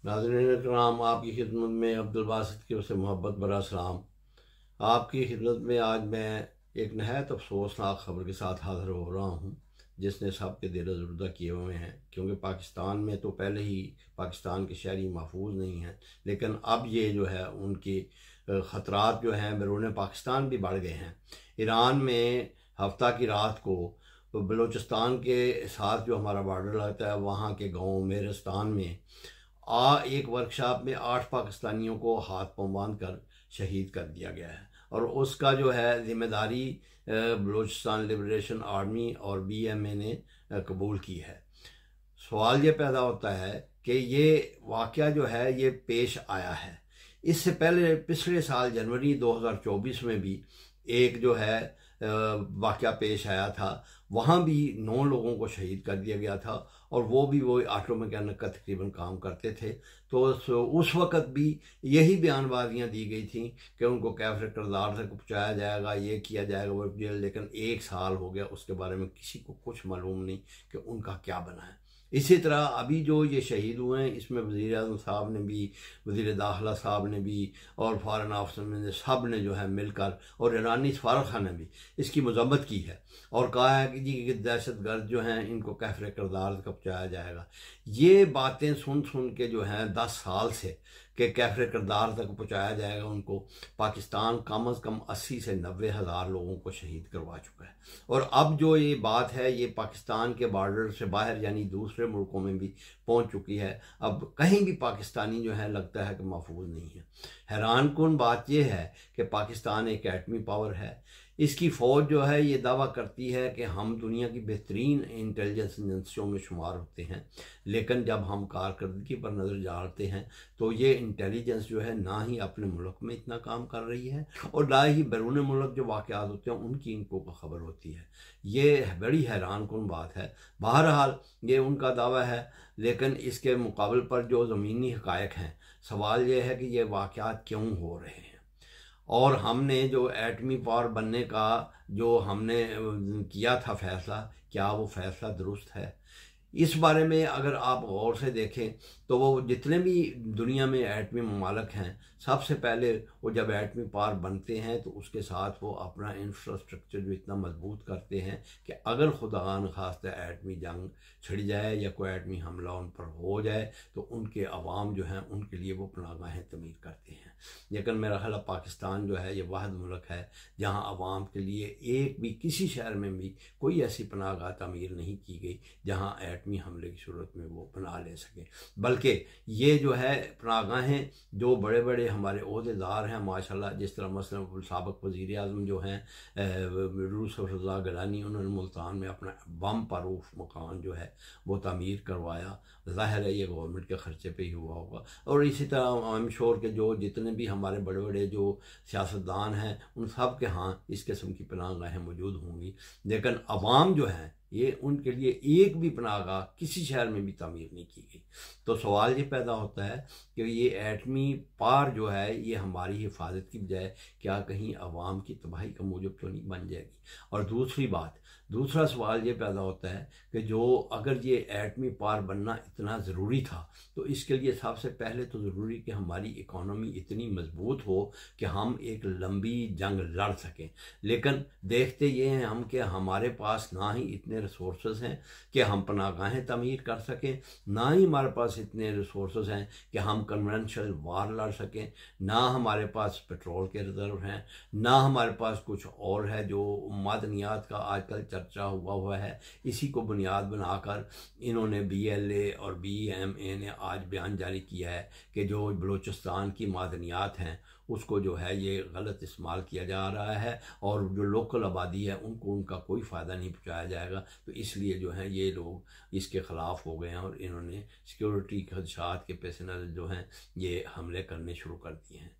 नाज़रीन कराम, आपकी खिदमत में अब्दुल बासित की ओर से मोहब्बत भरा सलाम। आपकी खिदमत में आज मैं एक नहायत अफसोसनाक खबर के साथ हाज़िर हो रहा हूँ, जिसने सब के दिल ज़ुर्दा किए हुए हैं। क्योंकि पाकिस्तान में तो पहले ही पाकिस्तान के शहरी महफूज नहीं हैं, लेकिन अब ये जो है उनके ख़तरात जो हैं बैरून पाकिस्तान भी बढ़ गए हैं। ईरान में हफ्ता की रात को बलूचिस्तान के साथ जो हमारा बॉर्डर लगता है, वहाँ के गाँव मेरस्तान में एक वर्कशॉप में 8 पाकिस्तानियों को हाथ पांव बांध कर शहीद कर दिया गया है। और उसका जो है जिम्मेदारी बलूचिस्तान लिबरेशन आर्मी और BMA ने कबूल की है। सवाल ये पैदा होता है कि ये वाक़या जो है ये पेश आया है। इससे पहले पिछले साल जनवरी 2024 में भी एक जो है वाक़या पेश आया था। वहाँ भी 9 लोगों को शहीद कर दिया गया था, और वो भी ऑटो मैकेनिक का तकरीबन काम करते थे। तो उस वक़्त भी यही बयानबाजियाँ दी गई थी कि उनको कैफरे किरदार तक पहुँचाया जाएगा, ये किया जाएगा वो जेल। लेकिन 1 साल हो गया, उसके बारे में किसी को कुछ मालूम नहीं कि उनका क्या बना है। इसी तरह अभी जो ये शहीद हुए हैं, इसमें वज़ीर-ए-आज़म साहब ने भी, वज़ीर दाखिला साहब ने भी, और फॉरेन ऑफिसर ने, सब ने जो है मिलकर, और ईरानी सफारत खान ने भी इसकी मज़म्मत की है और कहा है कि जी कि दहशत गर्द जो हैं इनको कैफरे किरदार तक पहुँचाया जाएगा। ये बातें सुन सुन के जो हैं 10 साल से कि कैफरे किरदार तक पहुँचाया जाएगा उनको, पाकिस्तान कम अज़ कम 80 से 90 हज़ार लोगों को शहीद करवा चुका है। और अब जो ये बात है ये पाकिस्तान के बॉर्डर से बाहर यानी दूसरे मुल्कों में भी पहुंच चुकी है। अब कहीं भी पाकिस्तानी जो है लगता है कि महफूज नहीं है। हैरान कुन बात यह है कि पाकिस्तान एक एटमी पावर है। इसकी फ़ौज जो है ये दावा करती है कि हम दुनिया की बेहतरीन इंटेलिजेंस एजेंसियों में शुमार होते हैं, लेकिन जब हम कारकर्दगी पर नज़र डालते हैं तो ये इंटेलिजेंस जो है ना ही अपने मुल्क में इतना काम कर रही है, और ना ही बैरून मुल्क जो वाक़यात होते हैं उनकी इनको खबर होती है। ये बड़ी हैरान कुन बात है। बहरहाल ये उनका दावा है, लेकिन इसके मुकाबले पर जो ज़मीनी हक़ायक़ हैं, सवाल ये है कि ये वाक़यात क्यों हो रहे हैं। और हमने जो एटमी पावर बनने का जो हमने किया था फैसला, क्या वो फैसला दुरुस्त है? इस बारे में अगर आप गौर से देखें तो वो जितने भी दुनिया में एटमी ममालिक हैं, सबसे पहले वो जब एटमी पावर बनते हैं तो उसके साथ वो अपना इंफ्रास्ट्रक्चर जो इतना मजबूत करते हैं कि अगर खुदा न खास्ता एटमी जंग छिड़ जाए या कोई एटमी हमला उन पर हो जाए तो उनके अवाम जो हैं उनके लिए वो पनाहगाहें तमीर करते हैं। लेकिन मेरा ख्याल पाकिस्तान जो है ये वाहिद मुल्क है जहाँ अवाम के लिए एक भी किसी शहर में भी कोई ऐसी पनाहगाह तमीर नहीं की गई जहाँ एटमी हमले की सूरत में वो बना ले सके। बल्कि ये जो है पनाहगाहें जो बड़े बड़े हमारे ओहदेदार हैं माशाल्लाह, जिस तरह मसलन साबिक़ वज़ीर आज़म जो हैं यूसुफ रज़ा गिलानी, उन्होंने मुल्तान में अपना बम पारूफ मकान जो है वो तमीर करवाया। ज़ाहिर है ये गवर्नमेंट के ख़र्चे पे ही हुआ होगा। और इसी तरह आई एम श्योर के जो जितने भी हमारे बड़े बड़े जो सियासतदान हैं उन सब के यहाँ इस किस्म की पनाहगाहें मौजूद होंगी, लेकिन अवाम जो हैं ये उनके लिए एक भी पनाहगाह किसी शहर में भी तामीर नहीं की गई। तो सवाल ये पैदा होता है कि ये एटमी पावर जो है ये हमारी हिफाजत की बजाय क्या कहीं अवाम की तबाही का मूजब तो नहीं बन जाएगी। और दूसरा सवाल ये पैदा होता है कि जो अगर ये एटमी पावर बनना इतना ज़रूरी था तो इसके लिए सबसे पहले तो ज़रूरी कि हमारी इकॉनमी इतनी मजबूत हो कि हम एक लंबी जंग लड़ सकें। लेकिन देखते ये हैं हम कि हमारे पास ना ही इतने रिसोर्सेज हैं कि हम पनाहगाहें तमीर कर सकें, ना ही हमारे पास इतने रिसोर्सेज हैं कि हम कन्वेंशनल वार लड़ सकें, ना हमारे पास पेट्रोल के रिजर्व हैं, ना हमारे पास कुछ और है। जो मादनियात का आजकल चर्चा हुआ है, इसी को बुनियाद बनाकर इन्होंने BLA और BMA ने आज बयान जारी किया है कि जो बलूचिस्तान की मादनियात हैं उसको जो है ये गलत इस्तेमाल किया जा रहा है, और जो लोकल आबादी है उनको उनका कोई फ़ायदा नहीं पहुँचाया जाएगा। तो इसलिए जो है ये लोग इसके ख़िलाफ़ हो गए हैं और इन्होंने सिक्योरिटी खदशात के पेश नज़र जो हैं ये हमले करने शुरू कर दिए हैं।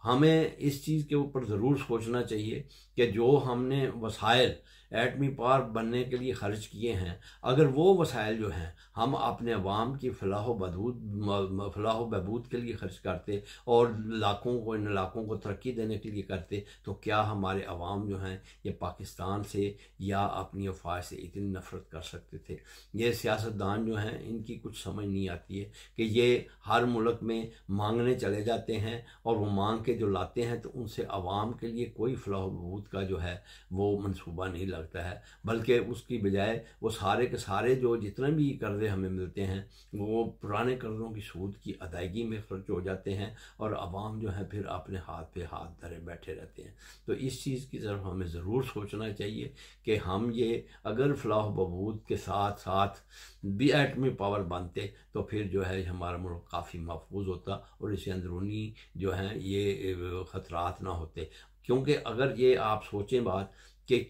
हमें इस चीज़ के ऊपर ज़रूर सोचना चाहिए कि जो हमने वसाइल एटमी पावर बनने के लिए ख़र्च किए हैं, अगर वो वसाइल जो हैं हम अपने अवाम की फलाह बहबूद के लिए खर्च करते और लाखों को इन इलाकों को तरक्की देने के लिए करते, तो क्या हमारे अवाम जो हैं ये पाकिस्तान से या अपनी अफवाह से इतनी नफ़रत कर सकते थे। ये सियासतदान जो हैं इनकी कुछ समझ नहीं आती है कि ये हर मुल्क में मांगने चले जाते हैं और वो मांग के जो लाते हैं तो उनसे अवाम के लिए कोई फलाह बहबूद का जो है वो मंसूबा नहीं लगता है, बल्कि उसकी बजाय वो सारे के सारे जो जितने भी कर्ज़े हमें मिलते हैं वो पुराने कर्ज़ों की सूद की अदायगी में खर्च हो जाते हैं और अवाम जो है फिर अपने हाथ पे हाथ धरे बैठे रहते हैं। तो इस चीज़ की तरफ हमें ज़रूर सोचना चाहिए कि हम ये अगर फलाह बहबूद के साथ साथ भी एटमी पावर बनते तो फिर जो है हमारा मुल्क काफ़ी महफूज होता और इसे अंदरूनी जो हैं ये ख़तरात ना होते। क्योंकि अगर ये आप सोचें बात कि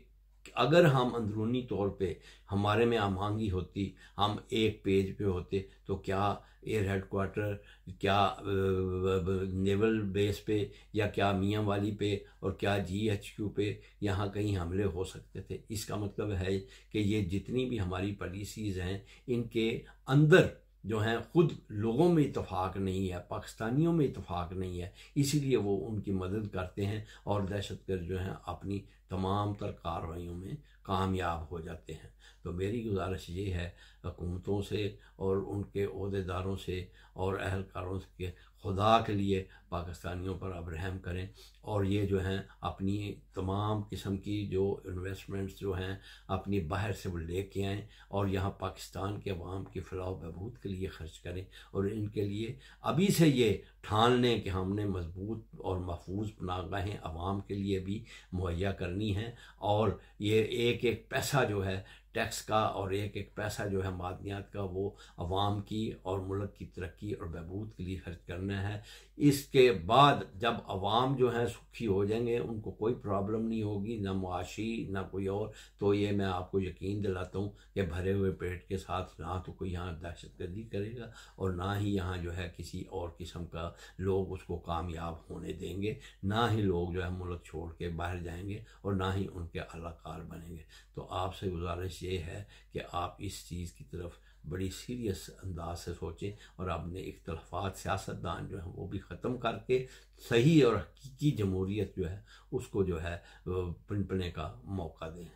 अगर हम अंदरूनी तौर पे हमारे में आमांगी होती, हम एक पेज पे होते, तो क्या एयर हेडक्वार्टर, क्या नेवल बेस पे या क्या मियाँ वाली पे और क्या GHQ पे यहाँ कहीं हमले हो सकते थे। इसका मतलब है कि ये जितनी भी हमारी पॉलिसीज़ हैं इनके अंदर जो हैं ख़ुद लोगों में इत्तेफाक नहीं है, पाकिस्तानियों में इत्तेफाक नहीं है, इसीलिए वो उनकी मदद करते हैं और दहशतगर्द जो हैं अपनी तमाम तर कार्रवाइयों में कामयाब हो जाते हैं। तो मेरी गुजारिश ये है हुकूमतों से और उनके ओहदेदारों से और अहलकारों से कि खुदा के लिए पाकिस्तानियों पर अब रहम करें और ये जो हैं अपनी तमाम किस्म की जो इन्वेस्टमेंट्स जो हैं अपनी बाहर से वो लेके आएँ और यहाँ पाकिस्तान के अवाम की फलाह बहबूद के लिए ख़र्च करें और इनके लिए अभी से ये ठान लें कि हमने मजबूत और महफूज पनाहगाहें अवाम के लिए भी मुहैया करनी हैं और ये एक एक पैसा जो है टैक्स का और एक एक पैसा जो है मादनियात का वो अवाम की और मुल्क की तरक्की और बहबूद के लिए खर्च करना है। इसके बाद जब अवाम जो है सुखी हो जाएंगे, उनको कोई प्रॉब्लम नहीं होगी, ना मुआशी ना कोई और, तो ये मैं आपको यकीन दिलाता हूँ कि भरे हुए पेट के साथ ना तो कोई यहाँ दहशतगर्दी करेगा और ना ही यहाँ जो है किसी और किस्म का लोग उसको कामयाब होने देंगे, ना ही लोग जो है मुल्क छोड़ के बाहर जाएंगे और ना ही उनके अलाकार बनेंगे। तो आपसे गुजारिश ये है कि आप इस चीज़ की तरफ बड़ी सीरियस अंदाज से सोचें और अपने इख्तलाफात सियासतदान जो है वो भी ख़त्म करके सही और हकीकी जमहूरियत जो है उसको जो है पनपने का मौका दें।